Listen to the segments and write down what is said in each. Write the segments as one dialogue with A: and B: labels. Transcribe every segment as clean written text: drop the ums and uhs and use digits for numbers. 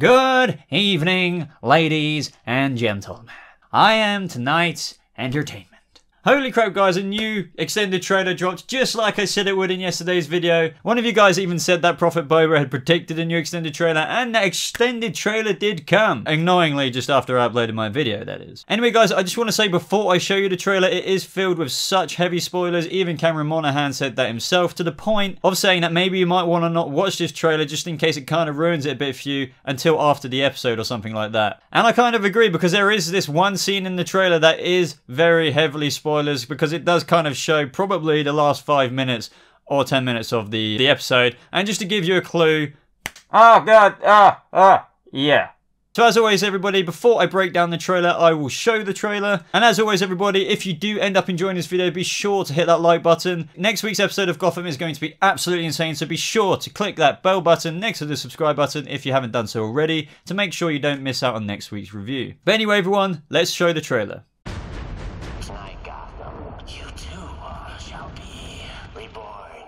A: Good evening, ladies and gentlemen. I am tonight's entertainment. Holy crap guys, a new extended trailer dropped just like I said it would in yesterday's video. One of you guys even said that Prophet Boba had predicted a new extended trailer, and that extended trailer did come. Annoyingly, just after I uploaded my video, that is. Anyway guys, I just want to say before I show you the trailer, it is filled with such heavy spoilers. Even Cameron Monaghan said that himself, to the point of saying that maybe you might want to not watch this trailer just in case it kind of ruins it a bit for you until after the episode or something like that. And I kind of agree, because there is this one scene in the trailer that is very heavily spoilers, because it does kind of show probably the last 5 minutes or 10 minutes of the episode. And just to give you a clue, oh god, yeah. So as always everybody, before I break down the trailer, I will show the trailer. And as always everybody, if you do end up enjoying this video, be sure to hit that like button. Next week's episode of Gotham is going to be absolutely insane, so be sure to click that bell button next to the subscribe button if you haven't done so already, to make sure you don't miss out on next week's review. But anyway everyone, let's show the trailer.
B: You too shall be reborn.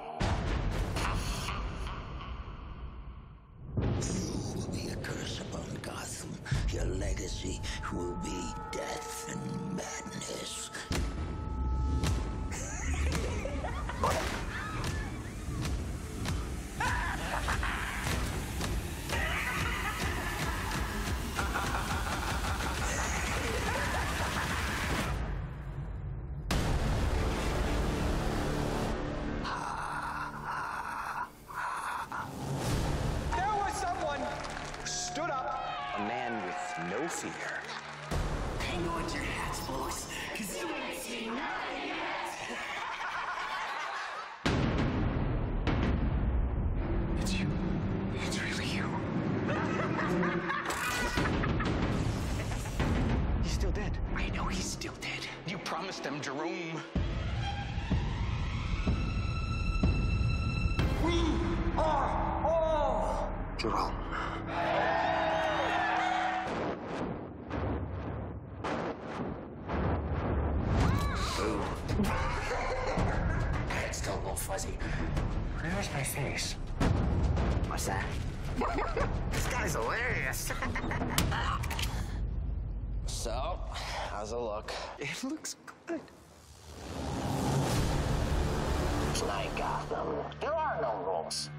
C: You will be a curse upon Gotham. Your legacy will be death and madness.
D: Stood up. A man with no fear.
C: Hang on to your hats, folks, because you ain't seen nothing yet.
D: It's you. It's really you. He's still dead. I know he's still dead. You promised them, Jerome. We are all Jerome.
C: It's still a little fuzzy.
D: Where's my face?
C: What's that?
D: This guy's hilarious.
C: So, how's it look?
D: It looks good.
B: Tonight, Gotham, there are no rules.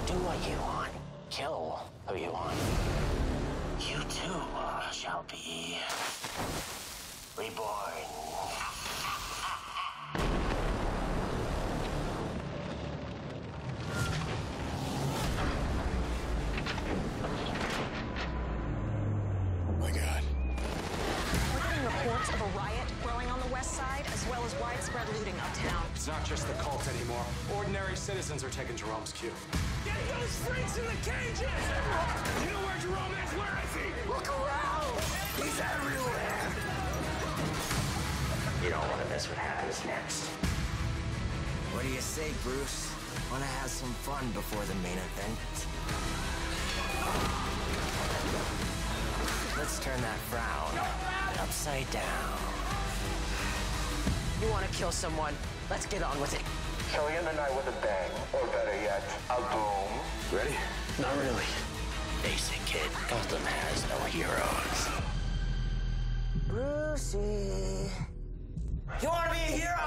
B: Do what you want. Kill who you want. You too shall be reborn.
C: My God.
E: We're getting reports of a riot growing on the west side, as well as widespread looting uptown.
F: It's not just the cult anymore. Ordinary citizens are taking Jerome's cue.
D: Get those freaks in the cages!
F: You know where Jerome is? Where is he?
D: Look around! He's everywhere!
B: You don't want to miss what happens next.
C: What do you say, Bruce? Want to have some fun before the main event? Let's turn that frown upside down.
E: You want to kill someone? Let's get on with it.
D: Shall we end the night with a bang? Or better yet, a boom?
F: Ready?
B: Not really. Face it, kid. Gotham has no heroes.
C: Brucey. You want to be a hero?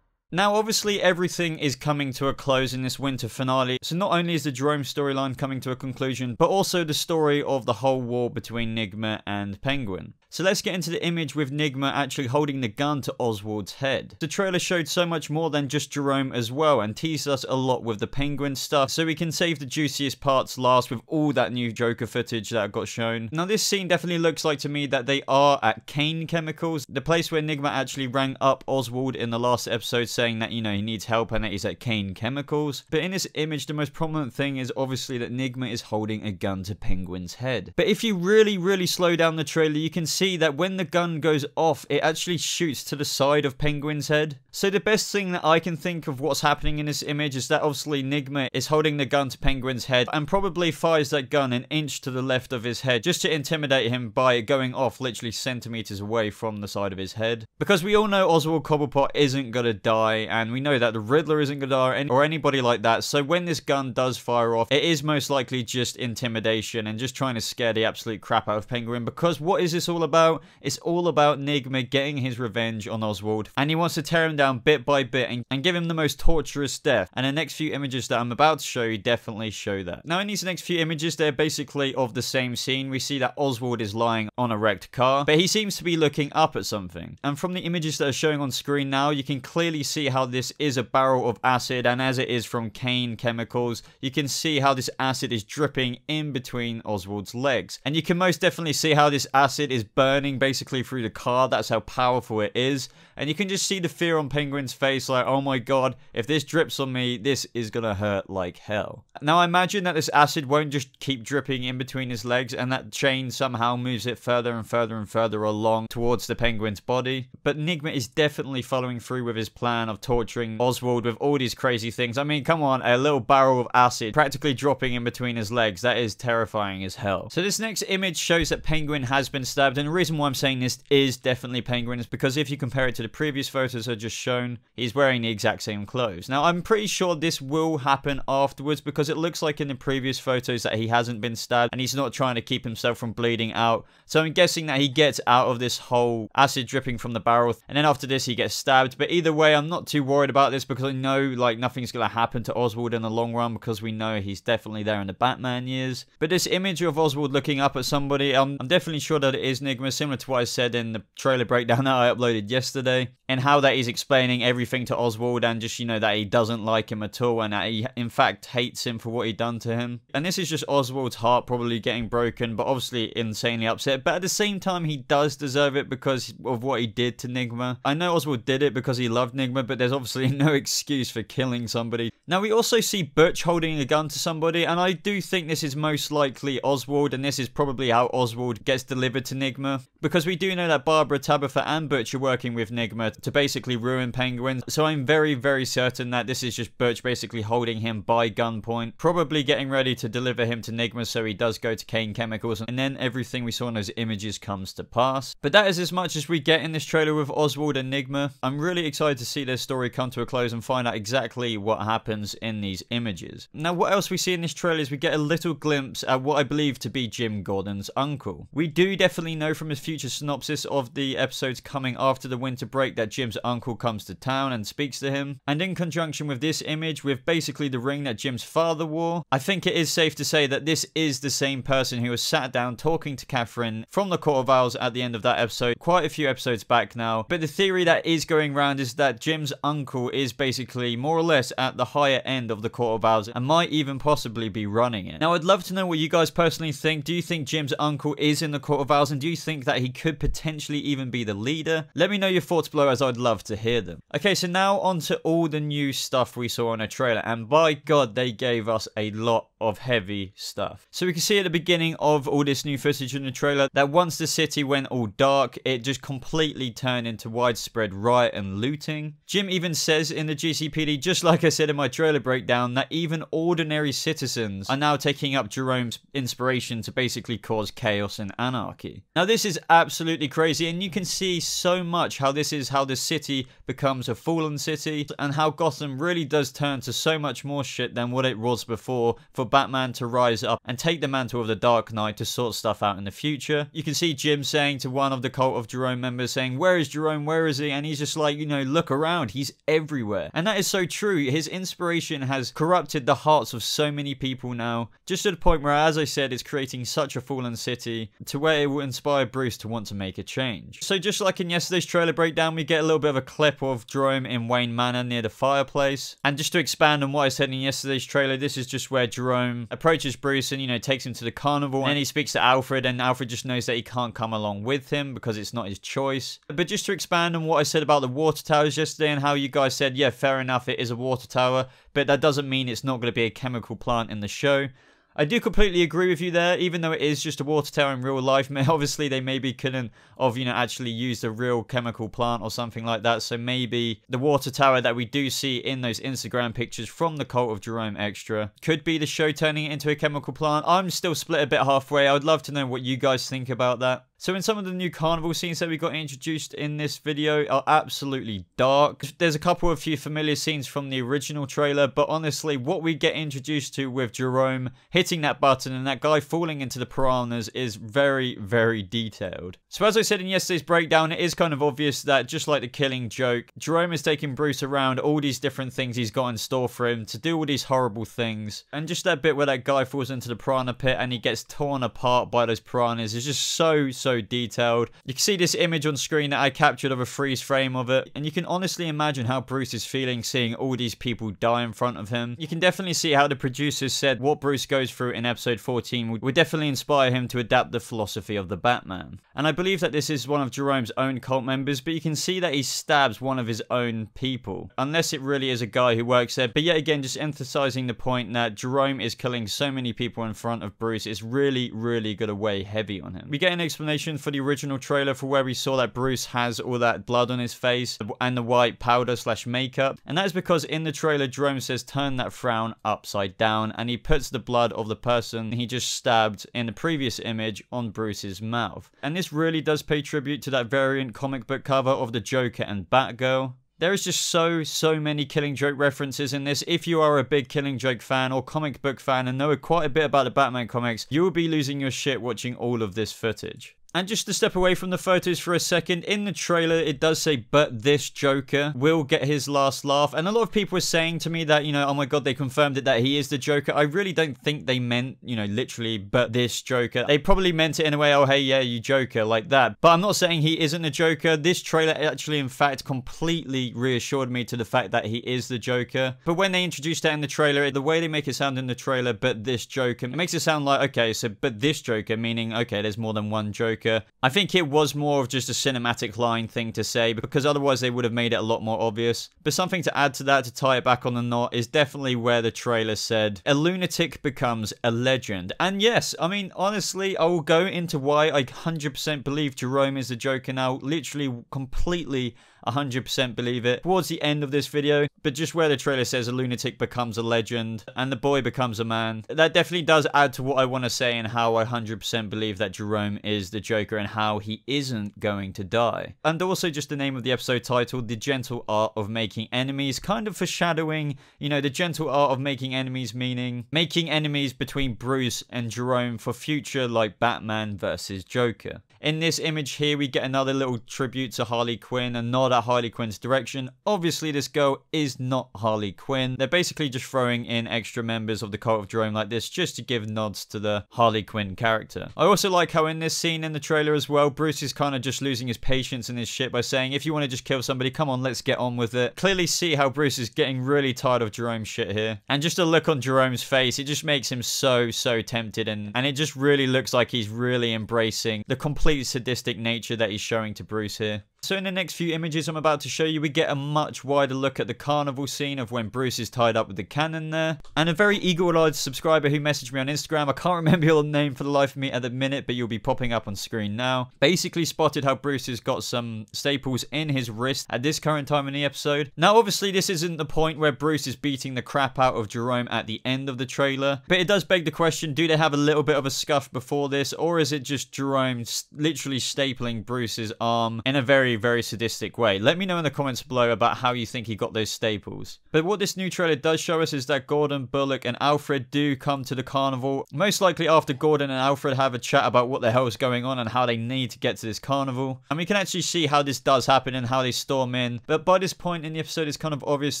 A: Now obviously everything is coming to a close in this winter finale, so not only is the Jerome storyline coming to a conclusion, but also the story of the whole war between Nigma and Penguin. So let's get into the image with Nigma actually holding the gun to Oswald's head. The trailer showed so much more than just Jerome as well, and teased us a lot with the Penguin stuff, so we can save the juiciest parts last with all that new Joker footage that got shown. Now this scene definitely looks like to me that they are at Kane Chemicals, the place where Nigma actually rang up Oswald in the last episode saying saying that, you know, he needs help and that he's at Kane Chemicals. But in this image, the most prominent thing is obviously that Nigma is holding a gun to Penguin's head. But if you really slow down the trailer, you can see that when the gun goes off, it actually shoots to the side of Penguin's head. So the best thing that I can think of what's happening in this image is that obviously Nigma is holding the gun to Penguin's head and probably fires that gun an inch to the left of his head just to intimidate him by going off literally centimeters away from the side of his head. Because we all know Oswald Cobblepot isn't gonna die, and we know that the Riddler isn't gonna die or anybody like that. So when this gun does fire off, it is most likely just intimidation and just trying to scare the absolute crap out of Penguin. Because what is this all about? It's all about Nigma getting his revenge on Oswald, and he wants to tear him down bit by bit and give him the most torturous death. And the next few images that I'm about to show you definitely show that. Now in these next few images, they're basically of the same scene. We see that Oswald is lying on a wrecked car, but he seems to be looking up at something. And from the images that are showing on screen now, you can clearly see how this is a barrel of acid, and as it is from Kane Chemicals, you can see how this acid is dripping in between Oswald's legs. And you can most definitely see how this acid is burning basically through the car. That's how powerful it is. And you can just see the fear on Penguin's face, like, oh my god, if this drips on me, this is gonna hurt like hell. Now I imagine that this acid won't just keep dripping in between his legs, and that chain somehow moves it further and further and further along towards the Penguin's body. But Nigma is definitely following through with his plan of torturing Oswald with all these crazy things. I mean, come on, a little barrel of acid practically dropping in between his legs. That is terrifying as hell. So this next image shows that Penguin has been stabbed, and the reason why I'm saying this is definitely Penguin is because if you compare it to the previous photos I just shown, he's wearing the exact same clothes. Now I'm pretty sure this will happen afterwards, because it looks like in the previous photos that he hasn't been stabbed and he's not trying to keep himself from bleeding out. So I'm guessing that he gets out of this whole acid dripping from the barrel, and then after this he gets stabbed. But either way, I'm not too worried about this, because I know like nothing's gonna happen to Oswald in the long run, because we know he's definitely there in the Batman years. But this image of Oswald looking up at somebody, I'm definitely sure that it is Nigma, similar to what I said in the trailer breakdown that I uploaded yesterday, and how that he's explaining everything to Oswald, and just, you know, that he doesn't like him at all, and that he in fact hates him for what he done to him. And this is just Oswald's heart probably getting broken, but obviously insanely upset. But at the same time, he does deserve it because of what he did to Nigma. I know Oswald did it because he loved Nigma, but there's obviously no excuse for killing somebody. Now we also see Butch holding a gun to somebody, and I do think this is most likely Oswald, and this is probably how Oswald gets delivered to Nigma, because we do know that Barbara, Tabitha and Butch are working with Nigma to basically ruin Penguin. So I'm very certain that this is just Butch basically holding him by gunpoint, probably getting ready to deliver him to Nigma so he does go to Kane Chemicals, and then everything we saw in those images comes to pass. But that is as much as we get in this trailer with Oswald and Nigma. I'm really excited to see their story come to a close and find out exactly what happens in these images. Now what else we see in this trailer is we get a little glimpse at what I believe to be Jim Gordon's uncle. We do definitely know from his future synopsis of the episodes coming after the winter break that Jim's uncle comes to town and speaks to him. And in conjunction with this image, with basically the ring that Jim's father wore, I think it is safe to say that this is the same person who was sat down talking to Catherine from the Court of Owls at the end of that episode, quite a few episodes back now. But the theory that is going around is that Jim's uncle is basically more or less at the higher end of the Court of Owls and might even possibly be running it. Now I'd love to know what you guys personally think. Do you think Jim's uncle is in the Court of Owls, and do you think that he could potentially even be the leader? Let me know your thoughts below, as I'd love to hear them. Okay, so now on to all the new stuff we saw in a trailer, and by god they gave us a lot of heavy stuff. So we can see at the beginning of all this new footage in the trailer that once the city went all dark, it just completely turned into widespread riot and looting. Jim even says in the GCPD, just like I said in my trailer breakdown, that even ordinary citizens are now taking up Jerome's inspiration to basically cause chaos and anarchy. Now this is absolutely crazy, and you can see so much how this is how the city becomes a fallen city, and how Gotham really does turn to so much more shit than what it was before, for Batman to rise up and take the mantle of the Dark Knight to sort stuff out in the future. You can see Jim saying to one of the Cult of Jerome members, saying, "Where is Jerome? Where is he?" And he's just like, you know, look around, he's everywhere. And that is so true. His inspiration has corrupted the hearts of so many people now, just to the point where, as I said, it's creating such a fallen city to where it will inspire Bruce to want to make a change. So just like in yesterday's trailer breakdown, we get a little bit of a clip of Jerome in Wayne Manor near the fireplace. And just to expand on what I said in yesterday's trailer, this is just where Jerome approaches Bruce and, you know, takes him to the carnival, and then he speaks to Alfred, and Alfred just knows that he can't come along with him because it's not his choice. But just to expand on what I said about the water towers yesterday, yesterday and how you guys said, yeah, fair enough, it is a water tower, but that doesn't mean it's not going to be a chemical plant in the show. I do completely agree with you there, even though it is just a water tower in real life. Obviously, they maybe couldn't have, actually used a real chemical plant or something like that. So maybe the water tower that we do see in those Instagram pictures from the Cult of Jerome Extra could be the show turning it into a chemical plant. I'm still split a bit halfway. I would love to know what you guys think about that. So in some of the new carnival scenes that we got introduced in this video are absolutely dark. There's a couple of few familiar scenes from the original trailer, but honestly, what we get introduced to with Jerome hitting that button and that guy falling into the piranhas is very, very detailed. So as I said in yesterday's breakdown, it is kind of obvious that just like the Killing Joke, Jerome is taking Bruce around all these different things he's got in store for him to do all these horrible things. And just that bit where that guy falls into the piranha pit and he gets torn apart by those piranhas is just so detailed. You can see this image on screen that I captured of a freeze frame of it, and you can honestly imagine how Bruce is feeling seeing all these people die in front of him. You can definitely see how the producers said what Bruce goes through in episode 14 would definitely inspire him to adapt the philosophy of the Batman. And I believe that this is one of Jerome's own cult members, but you can see that he stabs one of his own people, unless it really is a guy who works there. But yet again, just emphasizing the point that Jerome is killing so many people in front of Bruce is really going to weigh heavy on him. We get an explanation for the original trailer for where we saw that Bruce has all that blood on his face and the white powder / makeup, and that is because in the trailer Jerome says turn that frown upside down, and he puts the blood of the person he just stabbed in the previous image on Bruce's mouth. And this really does pay tribute to that variant comic book cover of the Joker and Batgirl. There is just so many Killing Joke references in this. If you are a big Killing Joke fan or comic book fan and know quite a bit about the Batman comics, you will be losing your shit watching all of this footage. And just to step away from the photos for a second, in the trailer it does say, but this Joker will get his last laugh. And a lot of people are saying to me that, oh my god, they confirmed it that he is the Joker. I really don't think they meant, literally, but this Joker. They probably meant it in a way, oh hey, yeah, you Joker, like that. But I'm not saying he isn't a Joker. This trailer actually, in fact, completely reassured me to the fact that he is the Joker. But when they introduced that in the trailer, the way they make it sound in the trailer, but this Joker, it makes it sound like, okay, so but this Joker, meaning, okay, there's more than one Joker. I think it was more of just a cinematic line thing to say, because otherwise they would have made it a lot more obvious. But something to add to that, to tie it back on the knot, is definitely where the trailer said, a lunatic becomes a legend. And yes, I mean, honestly, I will go into why I 100% believe Jerome is the Joker now. Literally, completely 100% believe it towards the end of this video, but just where the trailer says a lunatic becomes a legend and the boy becomes a man, that definitely does add to what I want to say and how I 100% believe that Jerome is the Joker and how he isn't going to die. And also just the name of the episode title, The Gentle Art of Making Enemies, kind of foreshadowing, the gentle art of making enemies, meaning making enemies between Bruce and Jerome for future like Batman versus Joker. In this image here, we get another little tribute to Harley Quinn, a nod at Harley Quinn's direction. Obviously, this girl is not Harley Quinn. They're basically just throwing in extra members of the Cult of Jerome like this just to give nods to the Harley Quinn character. I also like how in this scene in the trailer as well, Bruce is kind of just losing his patience in his shit by saying, if you want to just kill somebody, come on, let's get on with it. Clearly see how Bruce is getting really tired of Jerome's shit here. And just a look on Jerome's face, it just makes him so tempted, and it just really looks like he's really embracing the complete sadistic nature that he's showing to Bruce here. So in the next few images I'm about to show you, we get a much wider look at the carnival scene of when Bruce is tied up with the cannon there. And a very eagle-eyed subscriber who messaged me on Instagram, I can't remember your name for the life of me at the minute, but you'll be popping up on screen now, basically spotted how Bruce has got some staples in his wrist at this current time in the episode. Now obviously this isn't the point where Bruce is beating the crap out of Jerome at the end of the trailer, but it does beg the question, do they have a little bit of a scuff before this, or is it just Jerome literally stapling Bruce's arm in a very sadistic way? Let me know in the comments below about how you think he got those staples. But what this new trailer does show us is that Gordon, Bullock and Alfred do come to the carnival, most likely after Gordon and Alfred have a chat about what the hell is going on and how they need to get to this carnival. And we can actually see how this does happen and how they storm in. But by this point in the episode, it's kind of obvious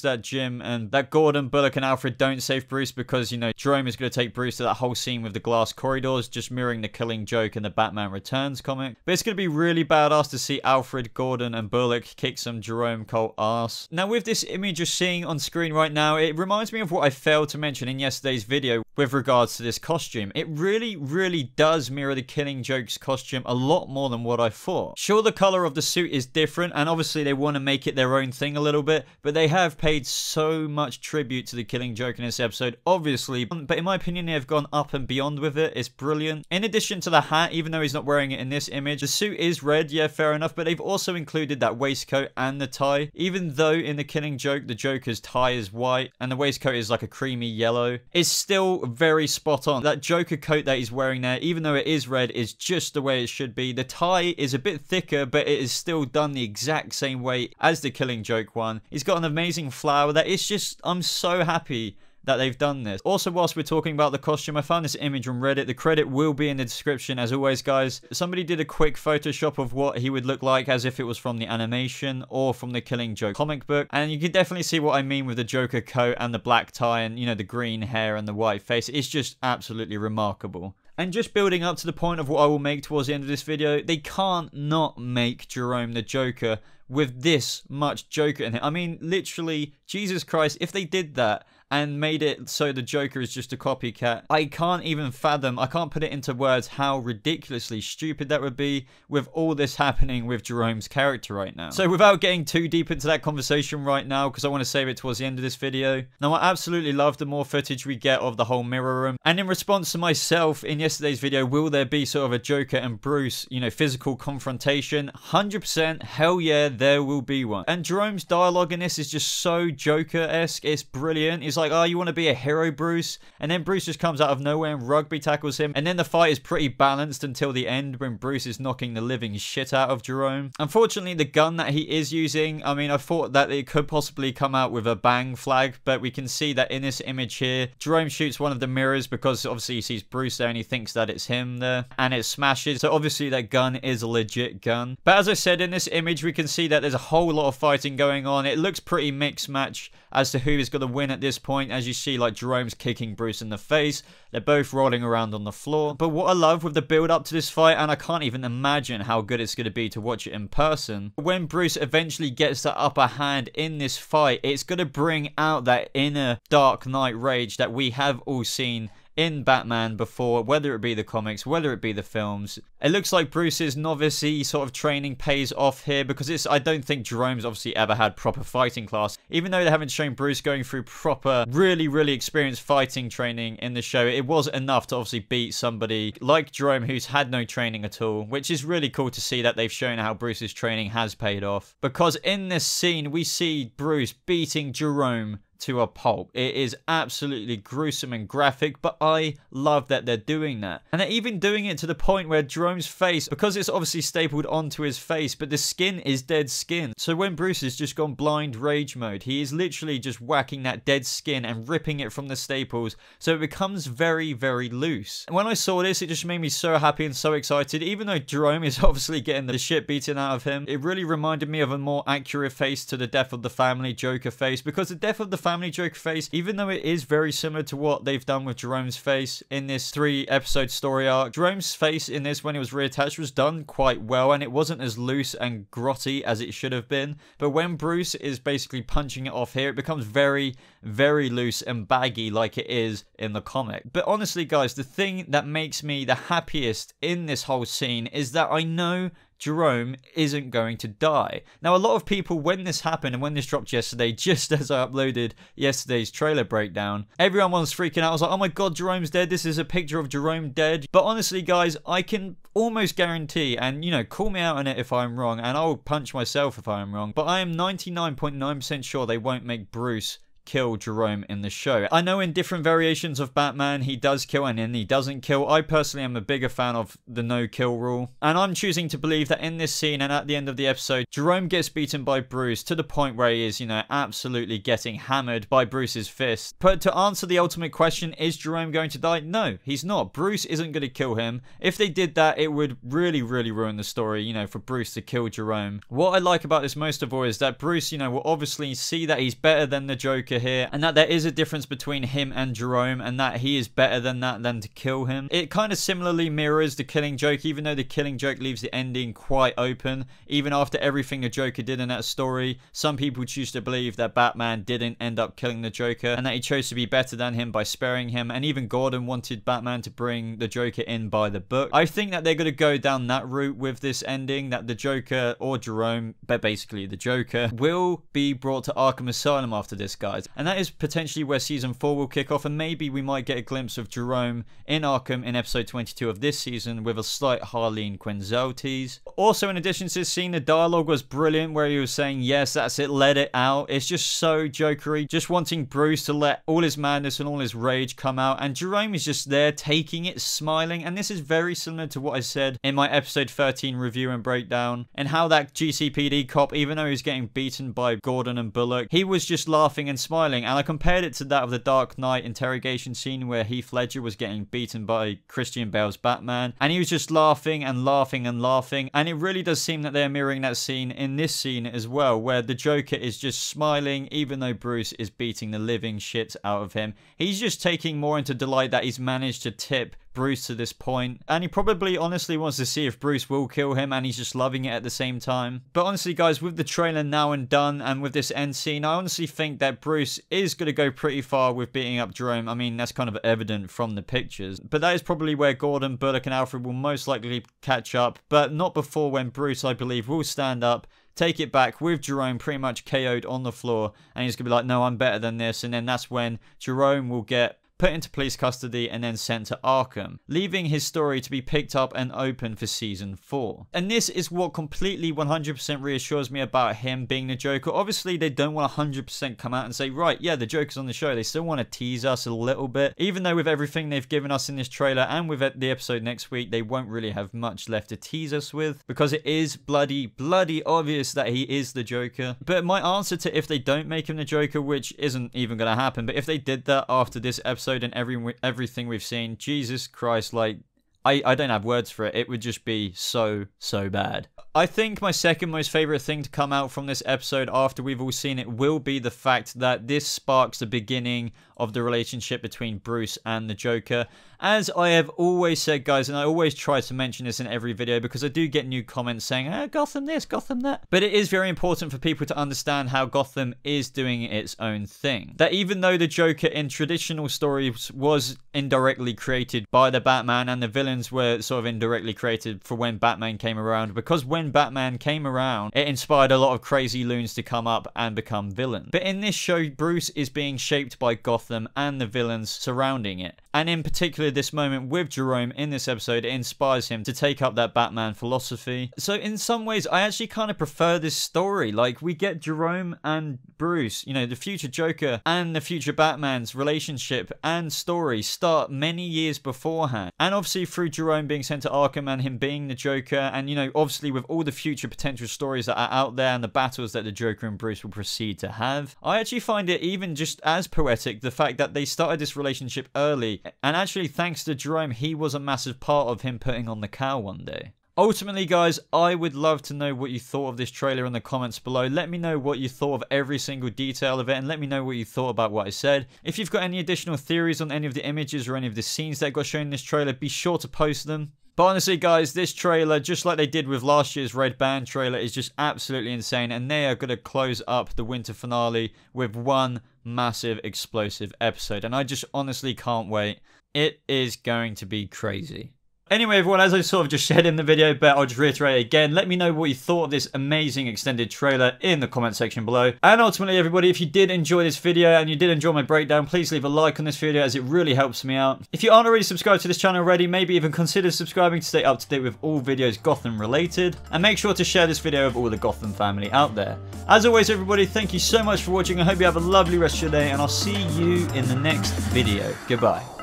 A: that Gordon, Bullock and Alfred don't save Bruce because, Jerome is going to take Bruce to that whole scene with the glass corridors, just mirroring the Killing Joke and the Batman Returns comic. But it's going to be really badass to see Alfred, Gordon Gordon and Bullock kick some Jerome Colt ass. Now with this image you're seeing on screen right now, it reminds me of what I failed to mention in yesterday's video with regards to this costume. It really does mirror the Killing Joke's costume a lot more than what I thought. Sure, the color of the suit is different, and obviously they want to make it their own thing a little bit, but they have paid so much tribute to the Killing Joke in this episode, obviously, but in my opinion they have gone up and beyond with it. It's brilliant. In addition to the hat, even though he's not wearing it in this image, the suit is red, yeah, fair enough, but they've also included that waistcoat and the tie, even though in the Killing Joke the Joker's tie is white and the waistcoat is like a creamy yellow. It's still very spot on. That Joker coat that he's wearing there, even though it is red, is just the way it should be. The tie is a bit thicker, but it is still done the exact same way as the Killing Joke one. He's got an amazing flower that it's just, I'm so happy that they've done this. Also, whilst we're talking about the costume, I found this image on Reddit. The credit will be in the description as always, guys. Somebody did a quick Photoshop of what he would look like as if it was from the animation or from the Killing Joke comic book, and you can definitely see what I mean with the Joker coat and the black tie and, you know, the green hair and the white face. It's just absolutely remarkable. And just building up to the point of what I will make towards the end of this video, they can't not make Jerome the Joker with this much Joker in it. I mean, literally, Jesus Christ, if they did that and made it so the Joker is just a copycat, I can't even fathom, I can't put it into words how ridiculously stupid that would be with all this happening with Jerome's character right now. So without getting too deep into that conversation right now, because I want to save it towards the end of this video, now I absolutely love the more footage we get of the whole mirror room. And in response to myself in yesterday's video, will there be sort of a Joker and Bruce, you know, physical confrontation? 100% hell yeah, there will be one. And Jerome's dialogue in this is just so Joker-esque. It's brilliant. He's like, oh, you want to be a hero, Bruce? And then Bruce just comes out of nowhere and rugby tackles him. And then the fight is pretty balanced until the end when Bruce is knocking the living shit out of Jerome. Unfortunately, the gun that he is using, I mean, I thought that it could possibly come out with a bang flag, but we can see that in this image here, Jerome shoots one of the mirrors because obviously he sees Bruce there and he thinks that it's him there, and it smashes. So obviously that gun is a legit gun. But as I said, in this image, we can see that there's a whole lot of fighting going on. It looks pretty mixed match as to who is going to win at this point. As you see, like, Jerome's kicking Bruce in the face. They're both rolling around on the floor. But what I love with the build up to this fight, and I can't even imagine how good it's going to be to watch it in person, when Bruce eventually gets the upper hand in this fight, it's going to bring out that inner Dark Knight rage that we have all seen in Batman before, whether it be the comics, whether it be the films. It looks like Bruce's novice-y sort of training pays off here, because I don't think Jerome's obviously ever had proper fighting class. Even though they haven't shown Bruce going through proper, really experienced fighting training in the show, it was enough to obviously beat somebody like Jerome who's had no training at all, which is really cool to see that they've shown how Bruce's training has paid off. Because in this scene, we see Bruce beating Jerome to a pulp. It is absolutely gruesome and graphic, but I love that they're doing that. And they're even doing it to the point where Jerome's face, because it's obviously stapled onto his face, but the skin is dead skin. So when Bruce has just gone blind rage mode, he is literally just whacking that dead skin and ripping it from the staples, so it becomes very loose. And when I saw this, it just made me so happy and so excited. Even though Jerome is obviously getting the shit beaten out of him, it really reminded me of a more accurate face to the Death of the Family Joker face, because the Death of the Family Joker face, even though it is very similar to what they've done with Jerome's face in this 3-episode story arc, Jerome's face in this, when it was reattached, was done quite well, and it wasn't as loose and grotty as it should have been. But when Bruce is basically punching it off here, it becomes very loose and baggy like it is in the comic. But honestly, guys, the thing that makes me the happiest in this whole scene is that I know Jerome isn't going to die. Now, a lot of people, when this happened and when this dropped yesterday, just as I uploaded yesterday's trailer breakdown, everyone was freaking out. I was like, oh my god, Jerome's dead. This is a picture of Jerome dead. But honestly, guys, I can almost guarantee, and, you know, call me out on it if I'm wrong, and I'll punch myself if I'm wrong, but I am 99.9% sure they won't make Bruce kill Jerome in the show. I know in different variations of Batman he does kill and then he doesn't kill. I personally am a bigger fan of the no kill rule, and I'm choosing to believe that in this scene and at the end of the episode, Jerome gets beaten by Bruce to the point where he is, you know, absolutely getting hammered by Bruce's fist. But to answer the ultimate question, is Jerome going to die? No, he's not. Bruce isn't going to kill him. If they did that, it would really ruin the story, you know, for Bruce to kill Jerome. What I like about this most of all is that Bruce, you know, will obviously see that he's better than the Joker. Joker here, and that there is a difference between him and Jerome, and that he is better than that than to kill him. It kind of similarly mirrors the Killing Joke, even though the Killing Joke leaves the ending quite open. Even after everything the Joker did in that story, some people choose to believe that Batman didn't end up killing the Joker, and that he chose to be better than him by sparing him, and even Gordon wanted Batman to bring the Joker in by the book. I think that they're going to go down that route with this ending, that the Joker, or Jerome, but basically the Joker, will be brought to Arkham Asylum after this, guys. And that is potentially where Season 4 will kick off, and maybe we might get a glimpse of Jerome in Arkham in episode 22 of this season with a slight Harley and Quinzel tease. Also, in addition to this scene, the dialogue was brilliant where he was saying, yes, that's it, let it out. It's just so Jokery, just wanting Bruce to let all his madness and all his rage come out, and Jerome is just there taking it, smiling. And this is very similar to what I said in my episode 13 review and breakdown, and how that GCPD cop, even though he was getting beaten by Gordon and Bullock, he was just laughing and smiling. And I compared it to that of the Dark Knight interrogation scene where Heath Ledger was getting beaten by Christian Bale's Batman, and he was just laughing and laughing and laughing. And it really does seem that they're mirroring that scene in this scene as well, where the Joker is just smiling even though Bruce is beating the living shit out of him. He's just taking more into delight that he's managed to tip Bruce to this point, and he probably honestly wants to see if Bruce will kill him, and he's just loving it at the same time. But honestly, guys, with the trailer now and done, and with this end scene, I honestly think that Bruce is going to go pretty far with beating up Jerome. I mean, that's kind of evident from the pictures, but that is probably where Gordon, Bullock, and Alfred will most likely catch up, but not before, when Bruce, I believe, will stand up, take it back with Jerome pretty much KO'd on the floor, and he's going to be like, no, I'm better than this. And then that's when Jerome will get put into police custody and then sent to Arkham, leaving his story to be picked up and open for Season 4. And this is what completely 100% reassures me about him being the Joker. Obviously, they don't want 100% come out and say, right, yeah, the Joker's on the show. They still want to tease us a little bit, even though with everything they've given us in this trailer and with the episode next week, they won't really have much left to tease us with, because it is bloody obvious that he is the Joker. But my answer to if they don't make him the Joker, which isn't even going to happen, but if they did that after this episode and everything we've seen, Jesus Christ, like, I don't have words for it. It would just be so bad. I think my second most favorite thing to come out from this episode after we've all seen it will be the fact that this sparks the beginning of the relationship between Bruce and the Joker. As I have always said, guys, and I always try to mention this in every video because I do get new comments saying, Gotham this, Gotham that. But it is very important for people to understand how Gotham is doing its own thing. That even though the Joker in traditional stories was indirectly created by the Batman, and the villains were sort of indirectly created for when Batman came around, because when Batman came around, it inspired a lot of crazy loons to come up and become villains. But in this show, Bruce is being shaped by Gotham and the villains surrounding it. And in particular, this moment with Jerome in this episode, it inspires him to take up that Batman philosophy. So in some ways, I actually kind of prefer this story. Like, we get Jerome and Bruce, you know, the future Joker and the future Batman's relationship and story start many years beforehand. And obviously through Jerome being sent to Arkham and him being the Joker, and, you know, obviously with all the future potential stories that are out there and the battles that the Joker and Bruce will proceed to have, I actually find it even just as poetic, the fact that they started this relationship early. And actually, thanks to Jerome, he was a massive part of him putting on the cowl one day. Ultimately, guys, I would love to know what you thought of this trailer in the comments below. Let me know what you thought of every single detail of it, and let me know what you thought about what I said. If you've got any additional theories on any of the images or any of the scenes that got shown in this trailer, be sure to post them. But honestly, guys, this trailer, just like they did with last year's Red Band trailer, is just absolutely insane. And they are going to close up the winter finale with one massive explosive episode. And I just honestly can't wait. It is going to be crazy. Anyway, everyone, as I sort of just said in the video, but I'll just reiterate again, let me know what you thought of this amazing extended trailer in the comment section below. And ultimately, everybody, if you did enjoy this video and you did enjoy my breakdown, please leave a like on this video, as it really helps me out. If you aren't already subscribed to this channel already, maybe even consider subscribing to stay up to date with all videos Gotham related. And make sure to share this video with all the Gotham family out there. As always, everybody, thank you so much for watching. I hope you have a lovely rest of your day, and I'll see you in the next video. Goodbye.